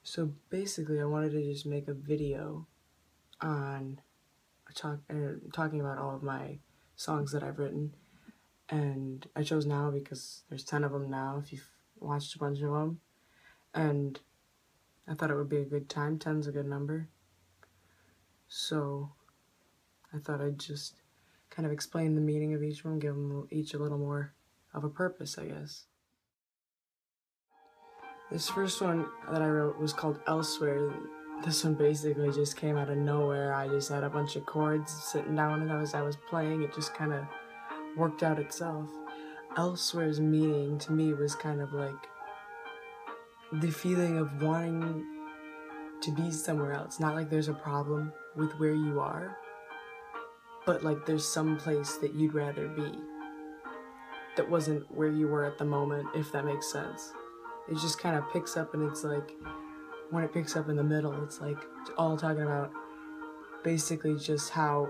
So basically, I wanted to just make a video on talking about all of my songs that I've written, and I chose now because there's 10 of them now, if you've watched a bunch of them, and I thought it would be a good time. 10's a good number, so I thought I'd just kind of explain the meaning of each one, give them each a little more of a purpose, I guess. This first one that I wrote was called Elsewhere. This one basically just came out of nowhere. I just had a bunch of chords sitting down, and as I was playing, it just kind of worked out itself. Elsewhere's meaning to me was kind of like the feeling of wanting to be somewhere else. Not like there's a problem with where you are, but like there's some place that you'd rather be that wasn't where you were at the moment, if that makes sense. It just kind of picks up, and it's like, when it picks up in the middle, it's like all talking about basically just how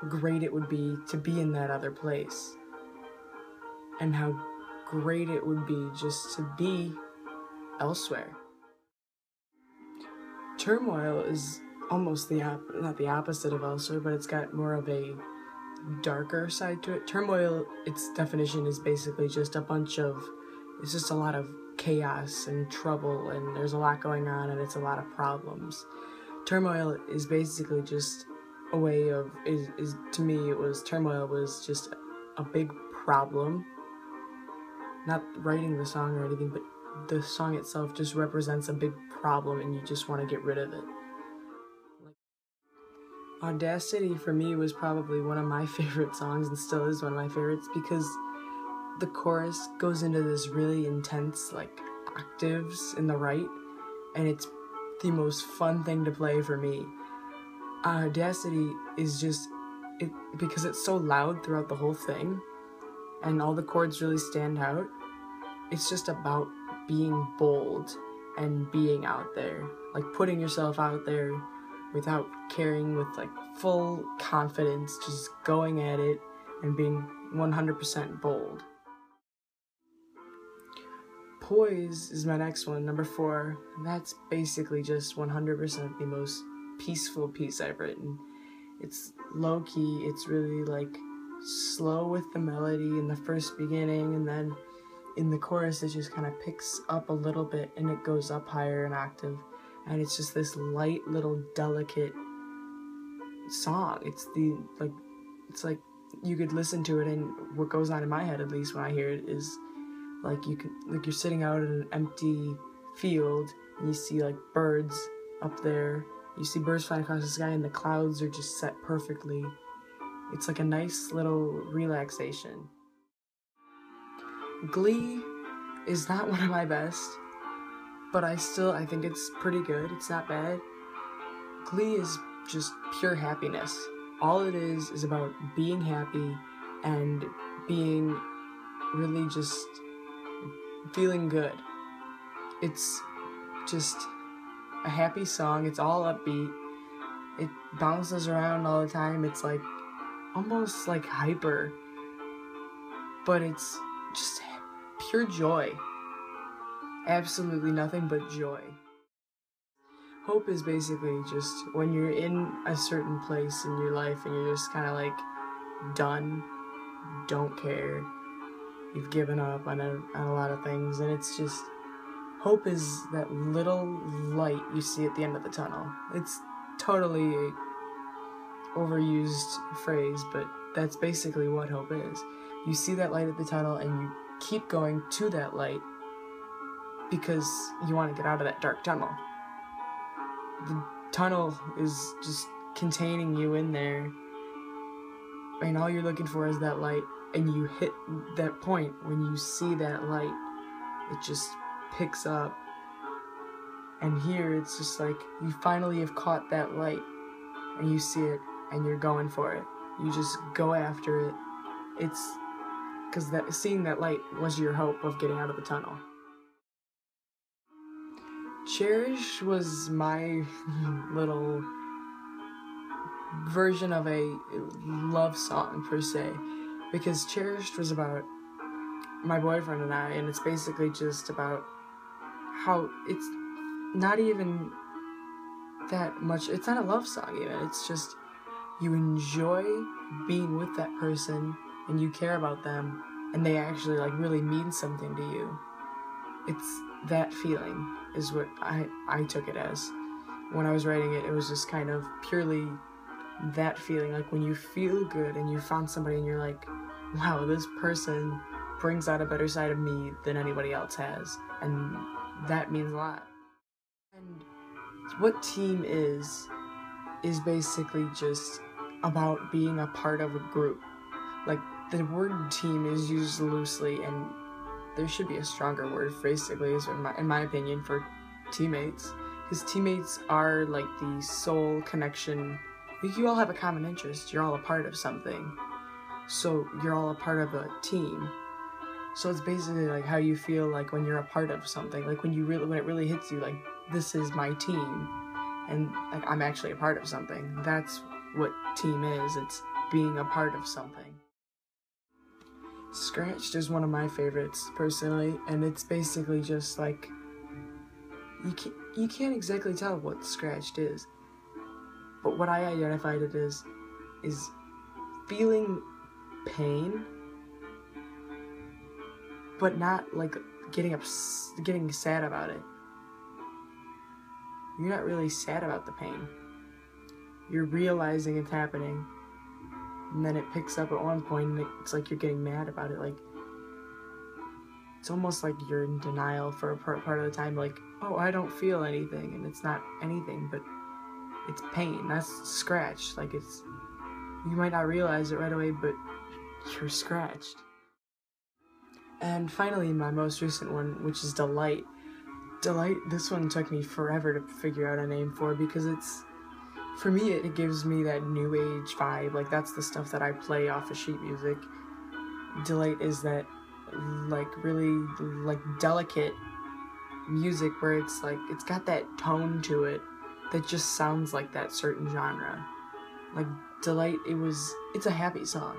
great it would be to be in that other place, and how great it would be just to be elsewhere. Turmoil is almost not the opposite of Elsewhere, but it's got more of a darker side to it. Turmoil, its definition is basically just it's just a lot of chaos and trouble, and there's a lot going on, and it's a lot of problems. Turmoil is basically just a way of, to me, Turmoil was just a big problem. Not writing the song or anything, but the song itself just represents a big problem, and you just want to get rid of it. Audacity for me was probably one of my favorite songs, and still is one of my favorites, because the chorus goes into this really intense, like, octaves in the right, and it's the most fun thing to play for me. Audacity is just, because it's so loud throughout the whole thing, and all the chords really stand out, it's just about being bold and being out there, like putting yourself out there without caring, with like full confidence, just going at it and being 100% bold. Poise is my next one, number 4. And that's basically just 100% the most peaceful piece I've written. It's low-key, it's really like slow with the melody in the first beginning, and then in the chorus it just kind of picks up a little bit and it goes up higher an octave, and it's just this light little delicate song. It's like you could listen to it, and what goes on in my head, at least when I hear it, is like you're sitting out in an empty field, and you see like birds up there. You see birds flying across the sky, and the clouds are just set perfectly. It's like a nice little relaxation. Glee is not one of my best, but I think it's pretty good. It's not bad. Glee is just pure happiness. All it is about being happy and being really just feeling good. It's just a happy song. It's all upbeat. It bounces around all the time. It's like almost like hyper, but it's just pure joy. Absolutely nothing but joy. Hope is basically just when you're in a certain place in your life and you're just kind of like done, don't care, you've given up on a lot of things, and it's just, hope is that little light you see at the end of the tunnel. It's totally a overused phrase, but that's basically what hope is. You see that light at the tunnel, and you keep going to that light because you want to get out of that dark tunnel. The tunnel is just containing you in there, and all you're looking for is that light, and you hit that point when you see that light, it just picks up. And here it's just like you finally have caught that light, and you see it, and you're going for it. You just go after it. It's because seeing that light was your hope of getting out of the tunnel. Cherish was my little version of a love song, per se, because Cherish was about my boyfriend and I, and it's basically just about how not even that much, it's not a love song even, it's just you enjoy being with that person and you care about them and they actually like really mean something to you. It's that feeling is what I took it as. When I was writing it, it was just kind of purely that feeling, like when you feel good and you found somebody and you're like, wow, this person brings out a better side of me than anybody else has, and that means a lot. And what team is basically just about being a part of a group. Like, the word team is used loosely, and there should be a stronger word, basically, in my opinion, for teammates. Because teammates are like the soul connection. You all have a common interest. You're all a part of something. So you're all a part of a team. So it's basically like how you feel like when you're a part of something. Like when it really hits you, like, this is my team. And like, I'm actually a part of something. That's what team is. It's being a part of something. Scratched is one of my favorites, personally, and it's basically just like, you can't exactly tell what scratched is, but what I identified it as is feeling pain, but not like getting sad about it. You're not really sad about the pain. You're realizing it's happening, and then it picks up at one point, and it's like you're getting mad about it. Like, it's almost like you're in denial for a part of the time, like, oh, I don't feel anything, and it's not anything, but it's pain. That's scratch. Like, you might not realize it right away, but you're scratched. And finally, my most recent one, which is Delight. Delight, this one took me forever to figure out a name for, because for me, it gives me that new age vibe. Like, that's the stuff that I play off of sheet music. Delight is that, like, really, like, delicate music where it's like, it's got that tone to it that just sounds like that certain genre. Like, Delight, it's a happy song,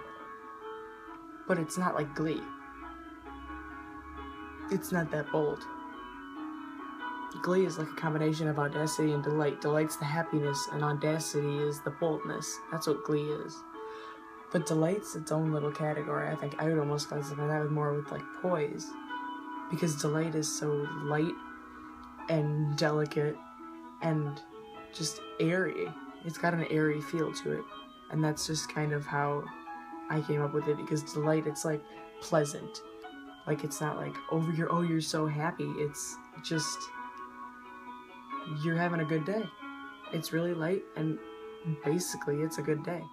but it's not like Glee. It's not that bold. Glee is like a combination of Audacity and Delight. Delight's the happiness, and Audacity is the boldness. That's what Glee is. But Delight's its own little category. I think I would almost classify that more with like Poise, because Delight is so light and delicate and just airy. It's got an airy feel to it, and that's just kind of how I came up with it, because Delight, it's like pleasant. Like, it's not like, you're so happy. It's just, you're having a good day. It's really light, and basically it's a good day.